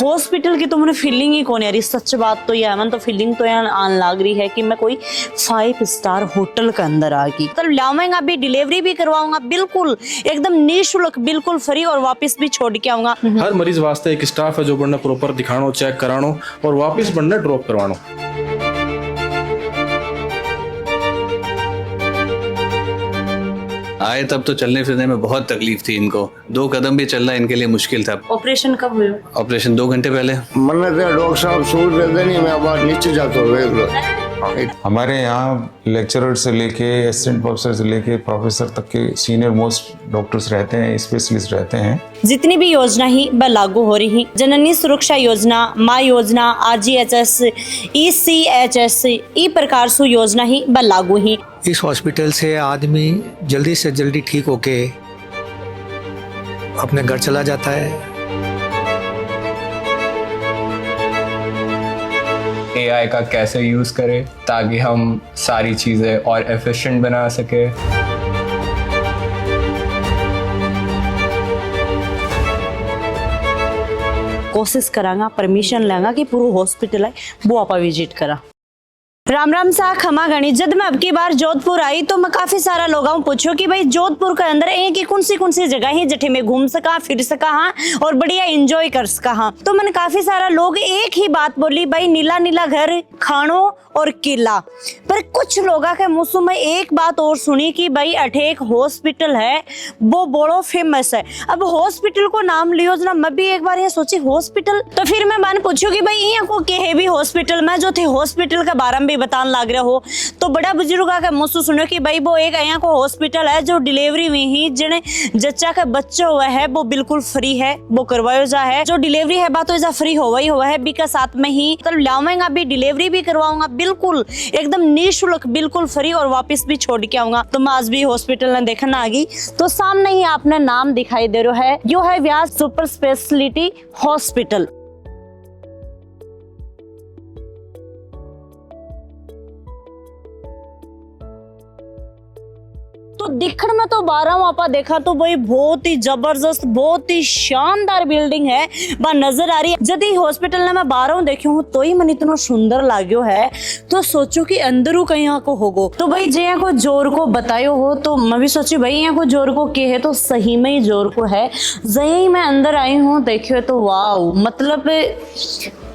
Hospital की तो मुझे फीलिंग ही कौन यार, सच बात तो ये है, मन तो फीलिंग तो यार आन लग रही है कि मैं कोई 5 स्टार होटल के अंदर आ गई। तो लाऊंगा भी, डिलीवरी भी करवाऊंगा बिल्कुल एकदम निःशुल्क, बिल्कुल फ्री, और वापस भी छोड़ के आऊंगा। हर मरीज वास्ते एक स्टाफ है जो बनना प्रॉपर दिखानो, चेक करानो और वापस बनना ड्रॉप करवानो। आए तब तो चलने फिरने में बहुत तकलीफ थी इनको, 2 कदम भी चलना इनके लिए मुश्किल था। ऑपरेशन कब हुआ? ऑपरेशन 2 घंटे पहले। मन्नत है डॉक्टर साहब, सूट दे नहीं, मैं बाहर नीचे जाता हूँ देख लो। हमारे यहाँ लेक्चरर से लेके असिस्टेंट प्रोफेसर से लेके प्रोफेसर तक के सीनियर मोस्ट डॉक्टर्स रहते हैं, स्पेशलिस्ट रहते हैं। जितनी भी योजना ही ब लागू हो रही हैं, जननी सुरक्षा योजना, माँ योजना, RGHS, ECHS, ई प्रकार से योजना ही ब लागू ही। इस हॉस्पिटल से आदमी जल्दी से जल्दी ठीक होके अपने घर चला जाता है। AI का कैसे यूज़ करें ताकि हम सारी चीज़ें और एफिशिएंट बना सके। कोशिश करांगा, परमिशन लेंगा कि पूरा हॉस्पिटल है वो आप विजिट करा। राम राम सा खमा गणी। जब मैं अब की बार जोधपुर आई तो मैं काफी सारा लोगों पूछो कि भाई जोधपुर के अंदर एक ही कौन सी जगह है जठे में घूम सका, फिर सका हाँ और बढ़िया एंजॉय कर सका हाँ। तो मैंने काफी सारा लोग एक ही बात बोली, भाई नीला नीला घर, खानो और किला। पर कुछ लोगों के मुंह में एक बात और सुनी कि भाई अठे एक हॉस्पिटल है वो बड़ो फेमस है। अब हॉस्पिटल को नाम लियो जना, मैं भी एक बार ये सोची हॉस्पिटल, तो फिर मैं मैंने पूछू कि भाई यहाँ को के है भी हॉस्पिटल में, जो थे हॉस्पिटल के बारे में बतान लग रहे हो। तो बड़ा बुजुर्ग का मुंह सुनो कि भाई वो एक यहाँ को हॉस्पिटल है जो डिलीवरी में ही जिन्हें जच्चा का बच्चा हुआ है वो बिल्कुल फ्री है, वो करवायो जा है। जो डिलीवरी है बात तो फ्री हुआ है बी का साथ में ही तो लाऊंगा भी, डिलीवरी भी करवाऊंगा बिल्कुल एकदम निःशुल्क, बिल्कुल फ्री, और वापस भी छोड़ के आऊंगा। तो मैं आज भी हॉस्पिटल में देखना आ गई। तो सामने ही आपने नाम दिखाई दे रहा है, यो है व्यास सुपर स्पेशलिटी हॉस्पिटल। तो दिखण में तो 12 आपा देखा तो भाई बहुत ही जबरदस्त, बहुत ही शानदार बिल्डिंग है बा नजर आ रही है। जब हॉस्पिटल ने मैं 12 देखी हूँ तो ही मन इतना सुंदर लाग्यो है, तो सोचो कि अंदरू कहीं को होगो। तो भाई जे यहाँ को जोर को बतायो हो तो मैं भी सोची भाई यहाँ को जोर को के है, तो सही में ही जोर को है। जही मैं अंदर आई हूँ देखियो तो वाव, मतलब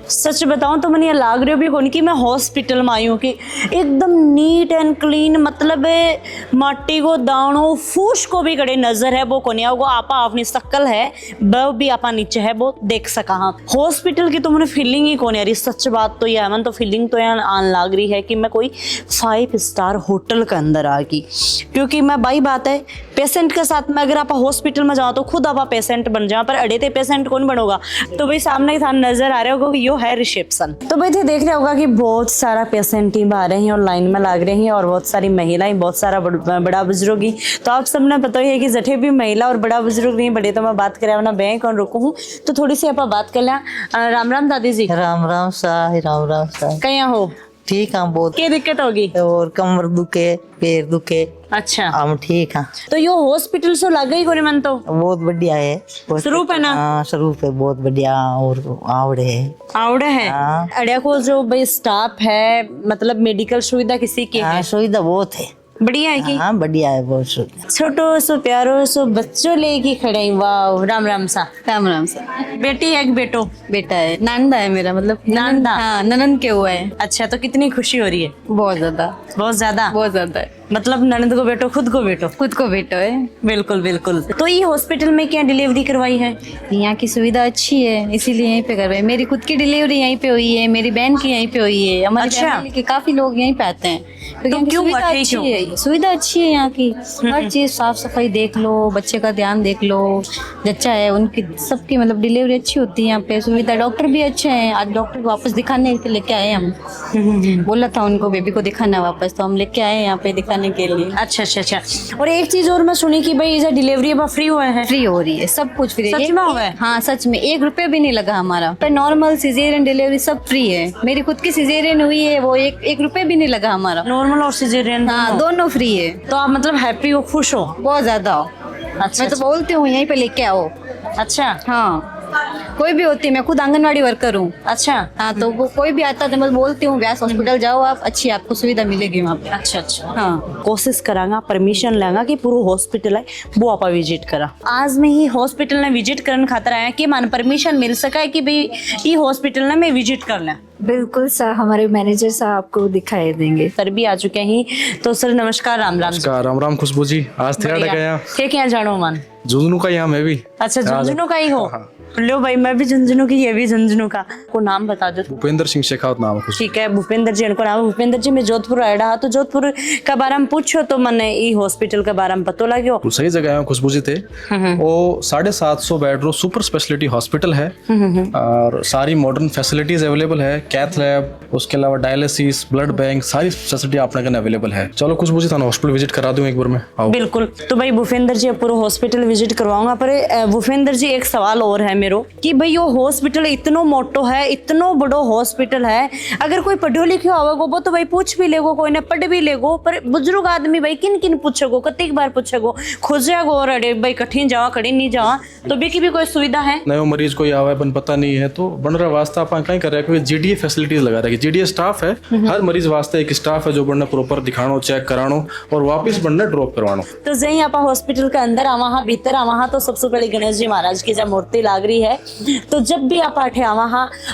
सच बताऊं तो मैंने ये लाग रही भी कौन कि मैं हॉस्पिटल में आई हूँ कि एकदम नीट एंड क्लीन, मतलब माटी को दाणो फूस को भी कड़े नजर है वो कोने वो आपा अपनी शक्ल है वो भी आपा नीचे है वो देख सका। हाँ हॉस्पिटल की तो मुझे फीलिंग ही कौन यार, सच बात तो ये है, मन तो फीलिंग तो यार आन लग रही है कि मैं कोई 5 स्टार होटल के अंदर आ गई। क्योंकि मैं भाई बात है पेशेंट के साथ में, अगर आप हॉस्पिटल में जाओ तो खुद आप पेशेंट बन जाओ, पर अड़े थे पेशेंट कौन बनोगा। तो भाई सामने था नजर आ रहा होगा यो है रिसेप्शन। तो भाई थे देख रहे होगा कि बहुत सारा पेशेंट ही आ रहे हैं और लाइन में लग रहे हैं, और बहुत सारी महिलाएं, बहुत सारा बड़ा बुजुर्ग ही। तो आप सबने पता ही है कि जठे भी महिला और बड़ा बुजुर्ग नहीं बड़े, तो मैं बात करें अपना बैंक और रुकू हूँ तो थोड़ी सी आप बात कर लें। राम राम दादी जी। राम राम साह, राम राम साह। कहीं हो? ठीक है, बहुत क्या दिक्कत होगी? और कमर दुखे, पैर दुखे। अच्छा हम ठीक है। तो यो हॉस्पिटल से लग गई कोई मन तो बहुत बढ़िया है, स्वरूप है ना? हाँ स्वरूप है, बहुत बढ़िया, और आवड़े है, आवड़े है। हाँ। अड़िया को जो भाई स्टाफ है, मतलब मेडिकल सुविधा किसी की हाँ, है? सुविधा बहुत है, बढ़िया है की? हाँ बढ़िया है, बहुत सुविधा। छोटो सो प्यारो सो बच्चों लेके खड़े, वाह। राम राम सा। राम राम सा। बेटी है कि बेटो? बेटा है, नानदा है मेरा, मतलब नानदा? हाँ, ननन के हुआ है। अच्छा, तो कितनी खुशी हो रही है? बहुत ज्यादा, बहुत ज्यादा। बहुत ज्यादा है। मतलब ननद को बेटो, खुद को बेटो? खुद को बेटा है। बिल्कुल बिल्कुल। तो ये हॉस्पिटल में क्या डिलीवरी करवाई है? यहाँ की सुविधा अच्छी है इसीलिए यहीं पे करवाई। मेरी खुद की डिलीवरी यहीं पे हुई है, मेरी बहन की यहीं पे हुई है, हमारी फैमिली के काफी लोग यहीं पे आते हैं। तो क्यों सुविधा अच्छी है, सुविधा अच्छी है यहाँ की। हर चीज साफ सफाई देख लो, बच्चे का ध्यान देख लो, जच्चा है उनकी सबकी, मतलब डिलीवरी अच्छी होती है यहाँ पे। सुविधा, डॉक्टर भी अच्छे हैं। आज डॉक्टर को वापस दिखाने के लेके आए हम, बोला था उनको बेबी को दिखाना वापस, तो हम लेके आए यहाँ पे दिखाने के लिए। अच्छा अच्छा अच्छा। और एक चीज और मैं सुनी कि भाई इधर डिलीवरी अब फ्री हुआ है? फ्री हो रही है, सब कुछ फ्री है। सच में हुआ है? हाँ सच में, 1 रुपए भी नहीं लगा हमारा। पर नॉर्मल सिजेरियन डिलीवरी सब फ्री है। मेरी खुद की सिजेरियन हुई है, वो 1 रुपए भी नहीं लगा हमारा। नॉर्मल और सिजेरियन? हाँ दोनों फ्री है। तो आप मतलब हैप्पी हो, खुश हो? बहुत ज्यादा हो। अच्छा, मैं तो बोलती हूँ यहीं पे लेके आओ। अच्छा हाँ कोई भी होती है, मैं खुद आंगनवाड़ी वर्कर हूँ। अच्छा हाँ, तो वो कोई भी आता है तो मैं बोलती हूँ व्यास हॉस्पिटल जाओ, आप अच्छी आपको सुविधा मिलेगी वहाँ पे। अच्छा अच्छा हाँ, कोशिश करांगा, परमिशन लेंगा कि पूरा हॉस्पिटल है वो आप विजिट करा। आज में ही हॉस्पिटल ने विजिट करने खातर आया कि मान परमिशन मिल सका है कि भाई ये हॉस्पिटल ने मैं विजिट कर लें। बिल्कुल सर, हमारे मैनेजर साहब आपको दिखाई देंगे। सर भी आ चुके हैं, तो सर नमस्कार, राम राम। नमस्कार, राम राम खुशबू जी। आज थे गया क्या जानो मन झुंझुनू का, यहाँ मैं भी। अच्छा झुंझुनू का ही हो। लो भाई, मैं भी झुंझुनू की, ये भी झुंझुनू का। को नाम बता दो। भूपेंद्र सिंह शेखावत नाम है। ठीक है, भूपेंद्र जी इनको नाम है। भूपेंद्र जी मैं जोधपुर आया रहा, तो जोधपुर के बारे में पूछो तो मैंने ई हॉस्पिटल के बारे में पता लगे। सही जगह है खुशबू जी थे। वो 750 बेड रो सुपर स्पेशलिटी हॉस्पिटल है और सारी मॉडर्न फैसिलिटीज अवेलेबल है। कैथ लैब, उसके अलावा डायलिसिस, ब्लड बैंक, सारी फैसिलिटी अपने कने अवेलेबल है। चलो खुशबू जी थाना हॉस्पिटल विजिट करा दूं एक बार में। आओ। बिल्कुल, तो भाई भूपेंद्र जी पूरा हॉस्पिटल विजिट करवाऊंगा। पर भूपेंद्र जी एक सवाल और है मेरो कि भाई यो हॉस्पिटल इतनो मोटो है, इतनो बड़ो हॉस्पिटल है, अगर कोई पढ़ो लिखो होगा वो तो भाई पूछ भी लेगो, कोई ने पढ़ भी लेगो, पर बुजुर्ग आदमी भाई किन किन पूछेगो, कतिक बार पूछेगो, खोजेगो और अरे भाई कठिन जावा कड़ी नहीं जावा, तो भी की भी कोई सुविधा है? नयो मरीज कोई आवा है पता नहीं है तो बन रहा वास्ता अपन कहीं कर रहे हैं क्योंकि जीडीए फैसिलिटीज लगा रहे हैं। जीडीए स्टाफ है, हर मरीज वास्ते एक स्टाफ है जो बनने प्रॉपर दिखानो, चेक करानो और वापस बनने ड्रॉप करवानो। तो जही आप हॉस्पिटल के अंदर आवा, भीतर आवा तो सबसे पहले गणेश जी महाराज की जब मूर्ति लाग रही है, तो जब भी आप आठे आवा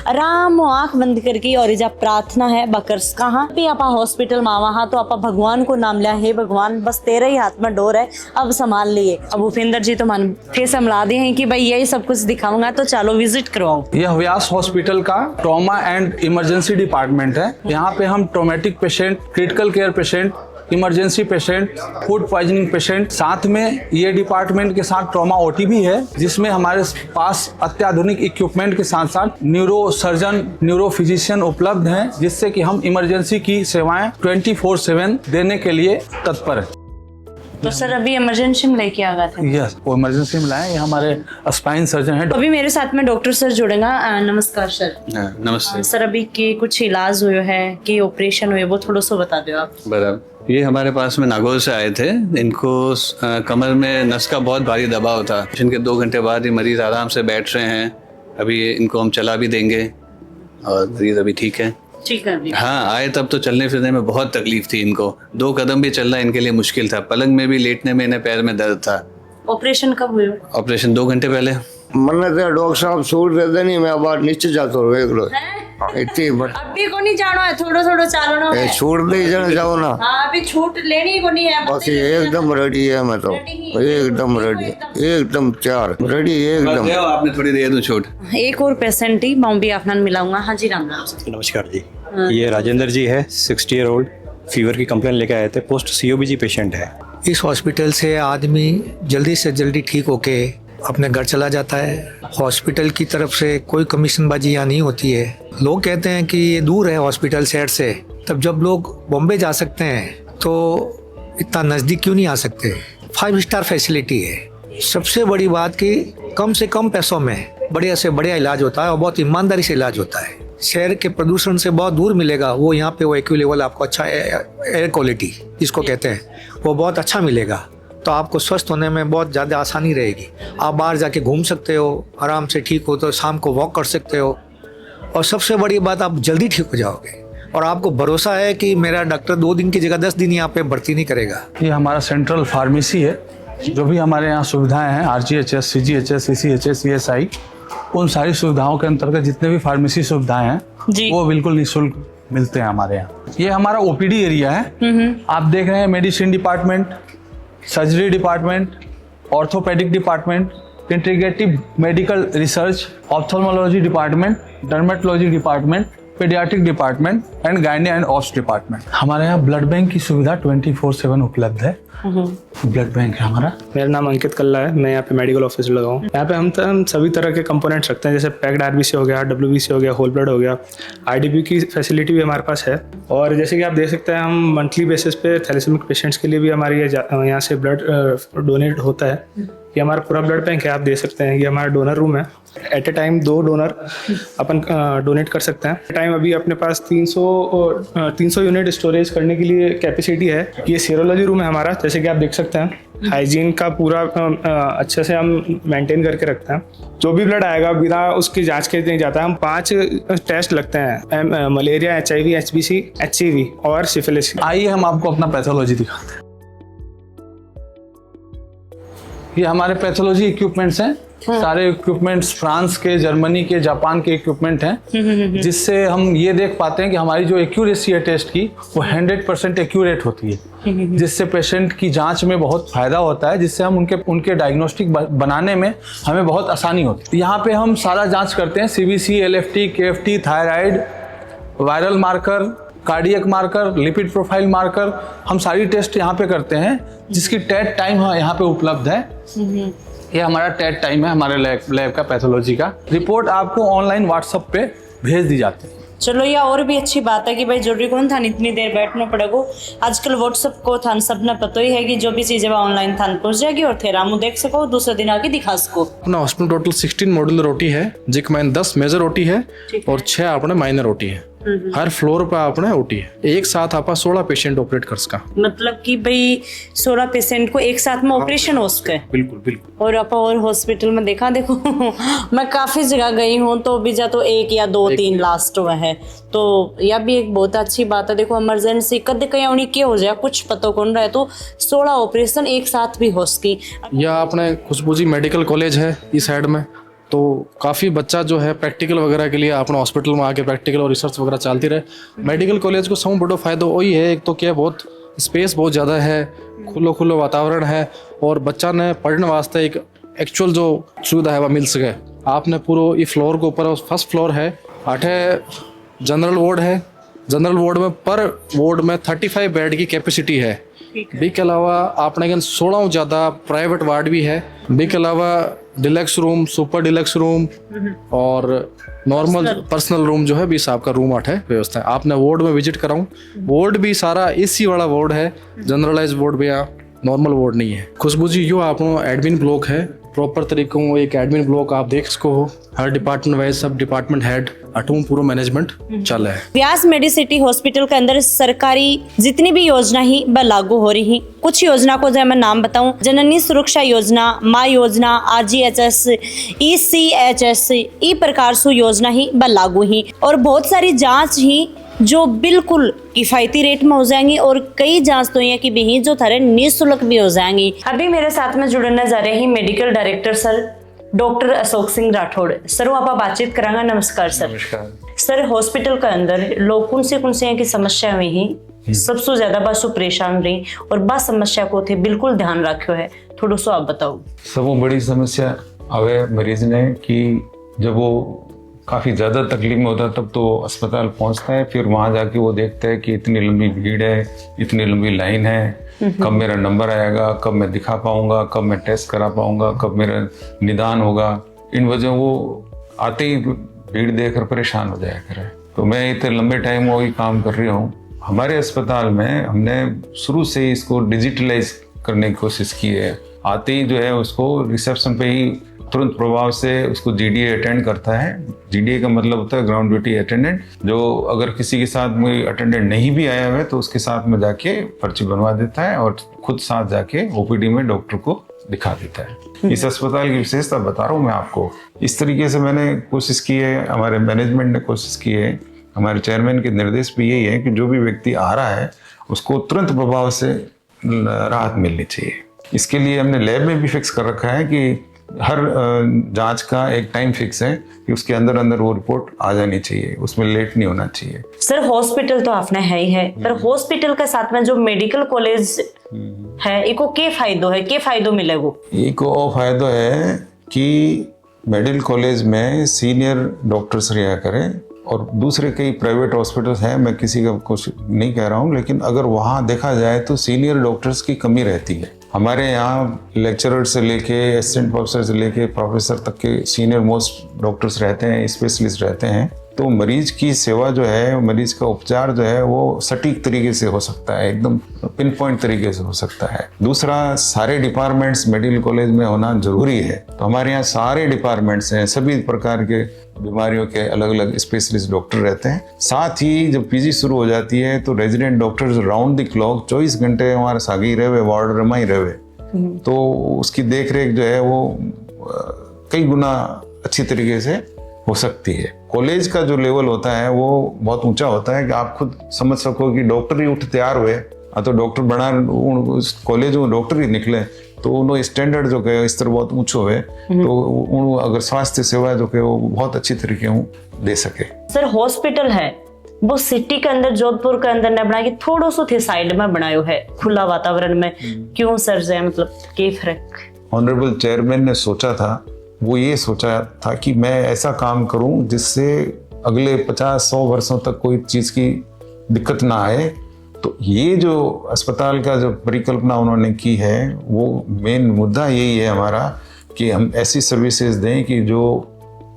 आराम आंख बंद करके और जब प्रार्थना है बकर्स कहाँ भी आप हॉस्पिटल में आवा तो आप भगवान को नाम लिया, हे भगवान बस तेरे ही हाथ में डोर है, अब संभाल लिए। अब भूपेंद्र जी तो मन फिर संभला दिए हैं कि भाई यही सब कुछ दिखाऊंगा, तो चलो विजिट करवाओ। यह व्यास हॉस्पिटल का ट्रॉमा एंड इमरजेंसी डिपार्टमेंट है। यहाँ पे हम traumatic patient, critical care patient, emergency patient, food poisoning patient, साथ में ये डिपार्टमेंट के साथ ट्रॉमा ओटी भी है जिसमें हमारे पास अत्याधुनिक इक्विपमेंट के साथ साथ न्यूरो सर्जन, न्यूरो फिजिशियन उपलब्ध हैं जिससे कि हम इमरजेंसी की सेवाएं 24/7 देने के लिए तत्पर हैं। तो सर अभी इमरजेंसी में लेके आ गए थे? यस, वो इमरजेंसी में लाए। ये हमारे स्पाइन सर्जन हैं। अभी मेरे साथ में डॉक्टर सर जुड़ेगा। नमस्कार सर। नमस्ते सर, अभी के कुछ इलाज हुए है कि ऑपरेशन हुए वो थोड़ा सा बता दो आप। बराबर। ये हमारे पास में नागौर से आए थे। इनको कमर में नस का बहुत भारी दबाव था। इनके 2 घंटे बाद ये मरीज आराम से बैठ रहे हैं। अभी इनको हम चला भी देंगे और मरीज अभी ठीक है। ठीक है। हाँ, आए तब तो चलने फिरने में बहुत तकलीफ थी इनको। 2 कदम भी चलना इनके लिए मुश्किल था। पलंग में भी लेटने में इन्हें पैर में दर्द था। ऑपरेशन कब हुए? ऑपरेशन 2 घंटे पहले। मन्ने तो डॉक्टर साहब छूट देते नहीं, मैं बाहर नीचे जाता हूँ देख लो इतनी अभी को नहीं जाना है, थोड़ा थोड़ा चालना है। छूट दे जाओ ना। हाँ, अभी छूट लेनी को नहीं है। बस एकदम रेडी है, मैं तो एकदम रेडी, एकदम तैयार, रेडी एकदम। आपने थोड़ी देर दो छूट। एक और पेशेंट ही मैं भी अपना मिलाऊंगा। हाँ जी, राम राम सर। नमस्कार जी। ये राजेंद्र जी है, 60 ईयर ओल्ड, फीवर की कंप्लेन लेके आए थे। पोस्ट सीओबीजी पेशेंट है। इस हॉस्पिटल से आदमी जल्दी से जल्दी ठीक होके अपने घर चला जाता है। हॉस्पिटल की तरफ से कोई कमीशनबाजी यहाँ नहीं होती है। लोग कहते हैं कि ये दूर है हॉस्पिटल शहर से, तब जब लोग बॉम्बे जा सकते हैं तो इतना नज़दीक क्यों नहीं आ सकते? 5 स्टार फैसिलिटी है। सबसे बड़ी बात कि कम से कम पैसों में बढ़िया से बढ़िया इलाज होता है और बहुत ईमानदारी से इलाज होता है। शहर के प्रदूषण से बहुत दूर मिलेगा वो यहाँ पे। वो एक्यू लेवल आपको अच्छा एयर क्वालिटी जिसको कहते हैं वो बहुत अच्छा मिलेगा, तो आपको स्वस्थ होने में बहुत ज़्यादा आसानी रहेगी। आप बाहर जाके घूम सकते हो, आराम से ठीक हो तो शाम को वॉक कर सकते हो, और सबसे बड़ी बात आप जल्दी ठीक हो जाओगे। और आपको भरोसा है कि मेरा डॉक्टर 2 दिन की जगह 10 दिन यहाँ पे भर्ती नहीं करेगा। ये हमारा सेंट्रल फार्मेसी है। जो भी हमारे यहाँ सुविधाएं हैं, RGHS, CGHS, CCHS, CSI, उन सारी सुविधाओं के अंतर्गत जितने भी फार्मेसी सुविधाएं हैं वो बिल्कुल निःशुल्क मिलते हैं हमारे यहाँ। ये हमारा OPD एरिया है। आप देख रहे हैं medicine department, surgery department, orthopaedic department, integrative medical research, ophthalmology department, dermatology department, paediatric department and gynae and ops department. हमारे यहाँ ब्लड बैंक की सुविधा 24/7 उपलब्ध है। ब्लड बैंक है हमारा। मेरा नाम अंकित कल्ला है, मैं यहाँ पे मेडिकल ऑफिसर लगा हूँ। यहाँ पे हम सभी तरह के कंपोनेंट्स रखते हैं, जैसे पैक्ड RBC हो गया, WBC हो गया, होल ब्लड हो गया। IDP की फैसिलिटी भी हमारे पास है। और जैसे कि आप देख सकते हैं, हम मंथली बेसिस पे थैलेसेमिक पेशेंट्स के लिए भी हमारे यहाँ से ब्लड डोनेट होता है। ये हमारा पूरा ब्लड बैंक है, आप देख सकते हैं। ये हमारा डोनर रूम है। एट ए टाइम 2 डोनर अपन डोनेट कर सकते हैं। टाइम अभी अपने पास 300 यूनिट स्टोरेज करने के लिए कैपेसिटी है। ये सीरोलॉजी रूम है हमारा, जैसे कि आप देख सकते हैं। हाइजीन का पूरा अच्छे से हम मेंटेन करके रखते हैं। जो भी ब्लड आएगा बिना उसकी जांच के नहीं जाता। हम 5 टेस्ट लगते हैं, मलेरिया, HIV, HBC, HCV और सिफिलिस। आइए हम आपको अपना पैथोलॉजी दिखाते हैं। ये हमारे पैथोलॉजी इक्विपमेंट्स हैं। सारे इक्विपमेंट्स फ्रांस के, जर्मनी के, जापान के इक्विपमेंट हैं, जिससे हम ये देख पाते हैं कि हमारी जो एक्यूरेसी है टेस्ट की वो 100% एक्यूरेट होती है, जिससे पेशेंट की जांच में बहुत फायदा होता है, जिससे हम उनके डायग्नोस्टिक बनाने में हमें बहुत आसानी होती है। यहाँ पे हम सारा जांच करते हैं, CBC, LFT, KFT, thyroid, viral marker, cardiac marker, lipid profile marker, हम सारी टेस्ट यहाँ पे करते हैं, जिसकी टेट टाइम यहाँ पे उपलब्ध है। ये हमारा टेट टाइम है हमारे लैब का पैथोलॉजी का। रिपोर्ट आपको ऑनलाइन व्हाट्सएप पे भेज दी जाती है। चलो ये और भी अच्छी बात है कि भाई जरूरी कौन था इतनी देर बैठना पड़ेगा। आजकल व्हाट्सएप को थान सब ने पता ही है कि जो भी चीजें ऑनलाइन थान पहुंच जाएगी और थे रामू देख सको, दूसरे दिन आके दिखा सको। अपना हॉस्पिटल टोटल 16 मॉड्यूलर ओटी है, जिक में 10 मेजर ओटी है और 6 अपने माइनर ओटी है। हर फ्लोर पर अपने ओटी है। एक साथ आप 16 पेशेंट ऑपरेट कर सका। मतलब कि भाई 16 पेशेंट को एक साथ में ऑपरेशन हो सके। बिल्कुल बिल्कुल। और आप और हॉस्पिटल में देखो मैं काफी जगह गई हूँ तो भी जा तो 1 या 2 3 लास्ट हुआ है, तो यह भी एक बहुत अच्छी बात है। देखो इमरजेंसी कद कहीं उन्हें क्या हो जाए कुछ पता कौन रहे, तो 16 ऑपरेशन एक साथ भी हो सकी। या अपने खुशबू जी मेडिकल कॉलेज है इस साइड में, तो काफ़ी बच्चा जो है प्रैक्टिकल वगैरह के लिए अपने हॉस्पिटल में आके प्रैक्टिकल और रिसर्च वगैरह चलती रहे। मेडिकल कॉलेज को सब बड़ो फायदा वही है, एक तो क्या बहुत स्पेस बहुत ज़्यादा है, खुलो वातावरण है और बच्चा ने पढ़ने वास्ते एक एक्चुअल जो सुविधा है वह मिल सके। आपने पूरा ये फ्लोर के ऊपर फर्स्ट फ्लोर है, 8 जनरल वार्ड है। जनरल वार्ड में पर वार्ड में 35 बेड की कैपेसिटी है। बी के अलावा आपने 16 ज़्यादा प्राइवेट वार्ड भी है। बी के अलावा deluxe room, super deluxe room और नॉर्मल पर्सनल रूम जो है 20 आपका रूम 8 है व्यवस्था है। आपने वार्ड में विजिट कराऊं, वार्ड भी सारा AC वाला वार्ड है, जनरलाइज वार्ड भी यहाँ नॉर्मल वार्ड नहीं है। खुशबू जी यो आप एडमिन ब्लॉक है, प्रॉपर तरीकों एक एडमिन ब्लॉक आप देख सको हो। हर डिपार्टमेंट वाइज सब डिपार्टमेंट हेड अटूम पूरा मैनेजमेंट चल रहा है। व्यास मेडिसिटी हॉस्पिटल के अंदर सरकारी जितनी भी योजना ही वह लागू हो रही। कुछ योजना को जो मैं नाम बताऊं, जननी सुरक्षा योजना, माँ योजना, RGHS, ECHS, ई प्रकार से योजना ही वह लागू ही। और बहुत सारी जांच ही जो बिल्कुल किफायती रेट में हो जाएंगी और कई जांच तो ये कि भी जो थारे निःशुल्क भी हो जाएंगी। अभी मेरे साथ में जुड़ने जा रहे हैं medical director sir doctor Ashok Singh Rathore. Sir आप बातचीत करांगा। नमस्कार सर। नमस्कार सर हॉस्पिटल के अंदर लोग कौन से की समस्या हुई ही सबसे ज्यादा बस परेशान रही और बस समस्या को थे बिल्कुल ध्यान रखो है, थोड़ा सा आप बताओ। सबसे बड़ी समस्या आवे मरीज ने कि जब वो काफ़ी ज़्यादा तकलीफ में होता है तब तो वो अस्पताल पहुंचता है, फिर वहाँ जाके वो देखता है कि इतनी लंबी भीड़ है, इतनी लंबी लाइन है, कब मेरा नंबर आएगा, कब मैं दिखा पाऊंगा, कब मैं टेस्ट करा पाऊंगा, कब मेरा निदान होगा। इन वजह वो आते ही भीड़ देखकर परेशान हो जाया करे। तो मैं इतने लंबे टाइम वही काम कर रही हूँ। हमारे अस्पताल में हमने शुरू से ही इसको डिजिटलाइज करने की कोशिश की है। आते ही जो है उसको रिसेप्शन पे ही तुरंत प्रभाव से उसको GDA अटेंड करता है। GDA का मतलब होता है ग्राउंड ड्यूटी अटेंडेंट, जो अगर किसी के साथ में अटेंडेंट नहीं भी आया हुआ है तो उसके साथ में जाके पर्ची बनवा देता है और खुद साथ जाके OPD में डॉक्टर को दिखा देता है। इस अस्पताल की विशेषता बता रहा हूँ मैं आपको। इस तरीके से मैंने कोशिश की है, हमारे मैनेजमेंट ने कोशिश की है, हमारे चेयरमैन के निर्देश भी यही है कि जो भी व्यक्ति आ रहा है उसको तुरंत प्रभाव से राहत मिलनी चाहिए। इसके लिए हमने लैब में भी फिक्स कर रखा है कि हर जांच का एक टाइम फिक्स है कि उसके अंदर वो रिपोर्ट आ जानी चाहिए, उसमें लेट नहीं होना चाहिए। सर हॉस्पिटल तो आपने है ही है, पर हॉस्पिटल के साथ में जो मेडिकल कॉलेज है इको के फायदो है, के फायदो मिलेगा? इको फायदो है कि मेडिकल कॉलेज में सीनियर डॉक्टर्स रहा करें और दूसरे कई प्राइवेट हॉस्पिटल्स हैं, मैं किसी का कुछ नहीं कह रहा हूँ, लेकिन अगर वहाँ देखा जाए तो सीनियर डॉक्टर्स की कमी रहती है। हमारे यहाँ लेक्चरर से लेके असिस्टेंट प्रोफेसर से लेके प्रोफेसर तक के सीनियर मोस्ट डॉक्टर्स रहते हैं, स्पेशलिस्ट रहते हैं। तो मरीज की सेवा जो है, मरीज का उपचार जो है वो सटीक तरीके से हो सकता है, एकदम पिन पॉइंट तरीके से हो सकता है। दूसरा, सारे डिपार्टमेंट्स मेडिकल कॉलेज में होना जरूरी है। तो हमारे यहाँ सारे डिपार्टमेंट्स हैं, सभी प्रकार के बीमारियों के अलग अलग स्पेशलिस्ट डॉक्टर रहते हैं। साथ ही जब पीजी शुरू हो जाती है तो resident doctors round the clock 24 घंटे हमारे सागी रहे, वार्ड में ही रहे, तो उसकी देख रेख जो है वो कई गुना अच्छी तरीके से हो सकती है। कॉलेज का जो लेवल होता है वो बहुत ऊंचा होता है कि आप खुद समझ सको कि डॉक्टर ही उठ तैयार हुए, तो डॉक्टर बना कॉलेज में डॉक्टर ही निकले, तो उन्होंने स्टैंडर्ड जो है स्तर बहुत ऊंचो है, तो अगर स्वास्थ्य सेवा जो है वो बहुत अच्छी तरीके से दे सके। सर हॉस्पिटल है वो सिटी के अंदर, जोधपुर के अंदर ने बना के थोड़ो सो थे साइड में बनायो है, खुला वातावरण में, क्यों सर से मतलब के फर्क? ऑनरेबल चेयरमैन ने सोचा था, वो ये सोचा था कि मैं ऐसा काम करूं जिससे अगले 50-100 वर्षों तक कोई चीज़ की दिक्कत ना आए। तो ये जो अस्पताल का जो परिकल्पना उन्होंने की है वो मेन मुद्दा यही है हमारा कि हम ऐसी सर्विसेज दें कि जो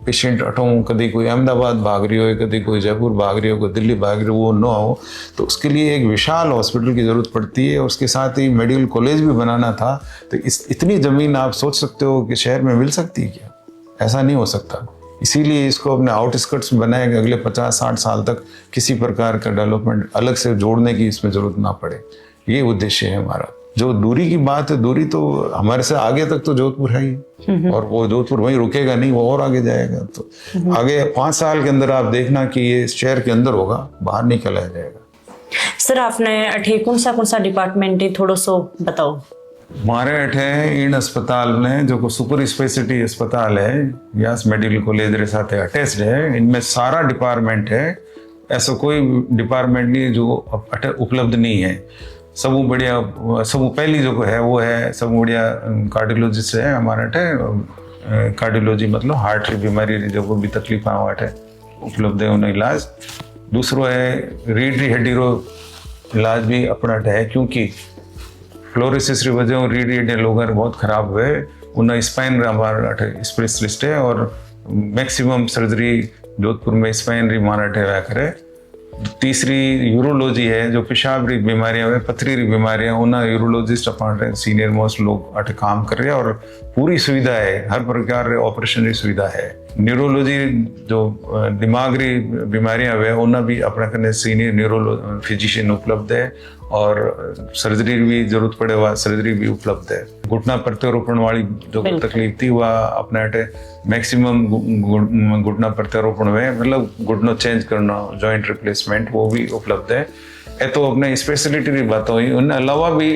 पेशेंट अटों कभी कोई अहमदाबाद भाग रही हो, कभी कोई जयपुर भाग रही हो, कोई दिल्ली भाग रही हो, वो ना हो। तो उसके लिए एक विशाल हॉस्पिटल की ज़रूरत पड़ती है, और उसके साथ ही मेडिकल कॉलेज भी बनाना था। तो इतनी ज़मीन आप सोच सकते हो कि शहर में मिल सकती है क्या? ऐसा नहीं हो सकता। इसीलिए इसको अपने आउटस्कर्ट्स में बनाया कि अगले 50-60 साल तक किसी प्रकार का डेवलपमेंट अलग से जोड़ने की इसमें ज़रूरत ना पड़े। ये उद्देश्य है हमारा। जो दूरी की बात है, दूरी तो हमारे से आगे तक तो जोधपुर है ही, और वो जोधपुर वहीं रुकेगा नहीं, वो और आगे जाएगा। तो आगे 5 साल के अंदर आप देखना कि ये शहर के अंदर होगा, बाहर नहीं चला जाएगा। सर आपने अठे कौन सा डिपार्टमेंट है थोड़ा सो बताओ? हमारे अठे इन अस्पताल में जो सुपर स्पेशलिटी अस्पताल है, यस मेडिकल कॉलेज रे साथ अटैच्ड है, इनमें सारा डिपार्टमेंट है। ऐसा कोई डिपार्टमेंट नहीं जो उपलब्ध नहीं है। सब बढ़िया, सब पहली जो है वो है सब बढ़िया कार्डियोलॉजिस्ट है हमारे अठे। कार्डियोलॉजी मतलब हार्ट की बीमारी जो भी तकलीफ अठे उपलब्ध है उन्हें इलाज। दूसरो है रीढ़ री हड्डी रो इलाज भी अपना अठे है, क्योंकि फ्लोरोसिस री वजह रीढ़ हड्डी लोगों बहुत खराब हुए, उन्हें स्पाइन हमारे अठे स्पेशलिस्ट है, और मैक्सिमम सर्जरी जोधपुर में स्पाइन री मार अठे हुआ करे। तीसरी यूरोलॉजी है, जो पेशाब री बीमारियां हैं, पथरी री बीमारियां, उन्हें यूरोलॉजिस्ट अपने सीनियर मोस्ट लोग अटे काम कर रहे हैं, और पूरी सुविधा है, हर प्रकार ऑपरेशन की सुविधा है। न्यूरोलॉजी जो दिमाग री बीमारियां हैं उन्हें भी अपने कने सीनियर न्यूरो फिजिशियन उपलब्ध है, और सर्जरी भी जरूरत पड़े हुआ सर्जरी भी उपलब्ध है। घुटना प्रत्यारोपण वाली जो तकलीफ थी वह अपने अटे मैक्सिमम घुटना प्रत्यारोपण में, मतलब घुटनों चेंज करना, जॉइंट रिप्लेसमेंट, वो भी उपलब्ध है। ये तो अपने स्पेशलिटी की बात हुई। उन अलावा भी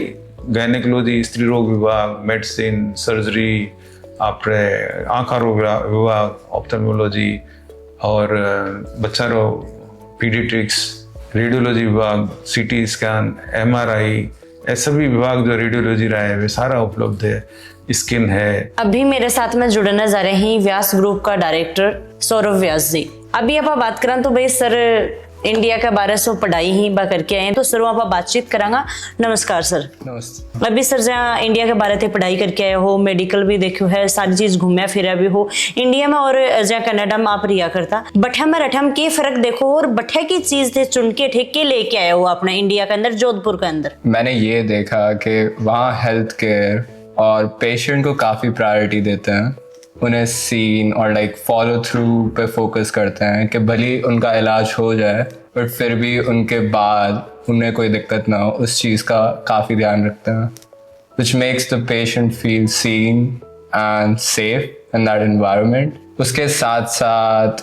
गायनेकोलॉजी, स्त्री रोग विभाग, मेडिसिन, सर्जरी, अपने आँखा रोग विभाग, ऑप्थेल्मोलॉजी, और बच्चा रोग, पीडियाट्रिक्स, रेडियोलॉजी विभाग, सीटी स्कैन, एमआरआई, ऐसे भी विभाग जो रेडियोलॉजी रहा है वे सारा उपलब्ध है। स्किन है। अभी मेरे साथ में जुड़ना जा रहे हैं व्यास ग्रुप का डायरेक्टर सौरभ व्यास जी। अभी आप बात करें तो भाई सर इंडिया के बारे से पढ़ाई ही बा करके आए, तो सर आप बातचीत करांगा। नमस्कार सर। नमस्ते। अभी सर जहाँ इंडिया के बारे से पढ़ाई करके आए हो, मेडिकल भी देखो है, सारी चीज घूमया फिरा भी हो इंडिया में, और जहाँ कनाडा में आप रिया करता बठा में रठा के फर्क देखो, और बठे की चीज थे चुन के ठेके लेके आए हो अपने इंडिया के अंदर, जोधपुर के अंदर? मैंने ये देखा कि वहाँ हेल्थ केयर और पेशेंट को काफ़ी प्रायोरिटी देते हैं, उन्हें सीन और लाइक फॉलो थ्रू पे फोकस करते हैं कि भले उनका इलाज हो जाए बट फिर भी उनके बाद उन्हें कोई दिक्कत ना हो, उस चीज़ का काफ़ी ध्यान रखते हैं, which makes the patient feel seen and safe in that environment. उसके साथ साथ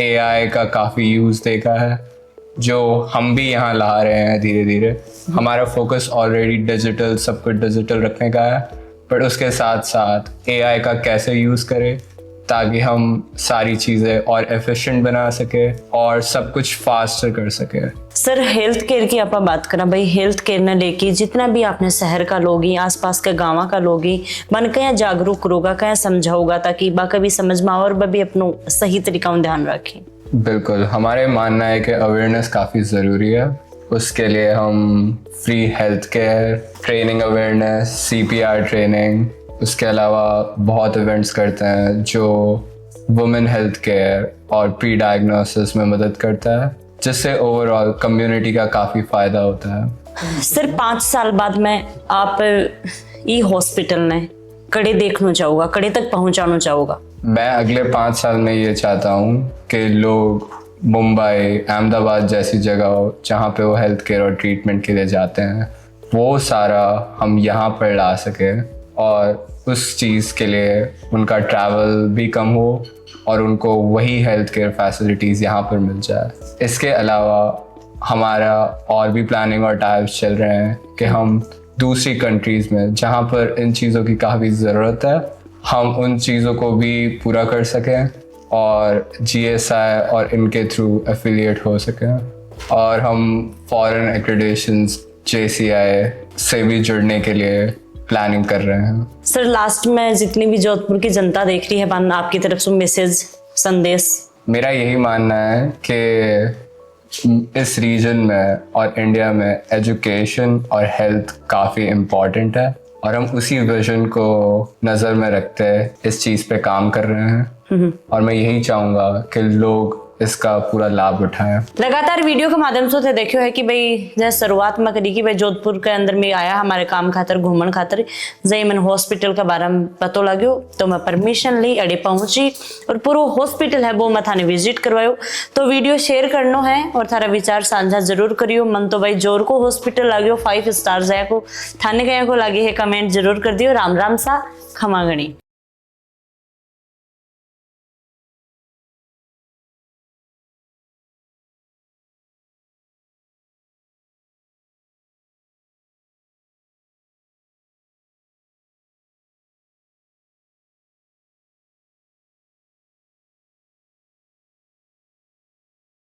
AI का काफ़ी यूज़ देखा है, जो हम भी यहाँ ला रहे हैं धीरे धीरे। हमारा फोकस ऑलरेडी डिजिटल, सब कुछ डिजिटल रखने का है, बट उसके साथ साथ AI का कैसे यूज़ करें ताकि हम सारी चीज़ें और एफिशिएंट बना सके और सब कुछ फास्टर कर सके। सर हेल्थ केयर की आप बात करें भाई, हेल्थ केयर ने लेके जितना भी आपने शहर का लोग ही, आसपास के गाँव का लोग ही बन कहीं जागरूक होगा, कहीं समझाओगा ताकि बाका भी समझ में और भी अपनों सही तरीका ध्यान रखें? बिल्कुल, हमारे मानना है कि अवेयरनेस काफ़ी ज़रूरी है। उसके लिए हम free health care training, awareness, CPR training, उसके अलावा बहुत इवेंट्स करते हैं जो वुमेन हेल्थ केयर और प्री डायग्नोसिस में मदद करता है, जिससे ओवरऑल कम्युनिटी का काफ़ी फ़ायदा होता है। सिर्फ 5 साल बाद में आप ये हॉस्पिटल ने कड़े देखना चाहूँगा, कड़े तक पहुँचाना चाहूँगा। मैं अगले 5 साल में ये चाहता हूँ कि लोग मुंबई, अहमदाबाद जैसी जगह जहाँ पे वो हेल्थ केयर और ट्रीटमेंट के लिए जाते हैं, वो सारा हम यहाँ पर ला सकें और उस चीज़ के लिए उनका ट्रैवल भी कम हो और उनको वही हेल्थ केयर फैसिलिटीज़ यहाँ पर मिल जाए। इसके अलावा हमारा और भी प्लानिंग और टाइप्स चल रहे हैं कि हम दूसरी कंट्रीज़ में जहाँ पर इन चीज़ों की काफ़ी ज़रूरत है, हम उन चीज़ों को भी पूरा कर सकें और GSI और इनके थ्रू एफिलिएट हो सकें और हम फॉरेन एक्रेडिटेशंस JCI से भी जुड़ने के लिए प्लानिंग कर रहे हैं। सर लास्ट में जितनी भी जोधपुर की जनता देख रही है, आपकी तरफ से मैसेज, संदेश? मेरा यही मानना है कि इस रीजन में और इंडिया में एजुकेशन और हेल्थ काफ़ी इम्पॉर्टेंट है और हम उसी विजन को नज़र में रखते इस चीज़ पे काम कर रहे हैं और मैं यही चाहूँगा कि लोग इसका पूरा लाभ उठाएं। लगातार वीडियो के माध्यम से देखियो है कि भाई जैसे शुरुआत में करी कि भाई जोधपुर के अंदर में आया हमारे काम खातर, घूमन खातर, जय मैंने हॉस्पिटल के बारे में पतो लग्यो तो मैं परमिशन ली, अड़े पहुंची और पूरा हॉस्पिटल है वो मैं थाने विजिट करवायो। तो वीडियो शेयर करना है और थारा विचार साझा जरूर करियो। मन तो भाई जोर को हॉस्पिटल लाग्यो, 5 स्टार जाए को थाने गया को लागे है, कमेंट जरूर कर दियो। राम राम सा, खमागणी।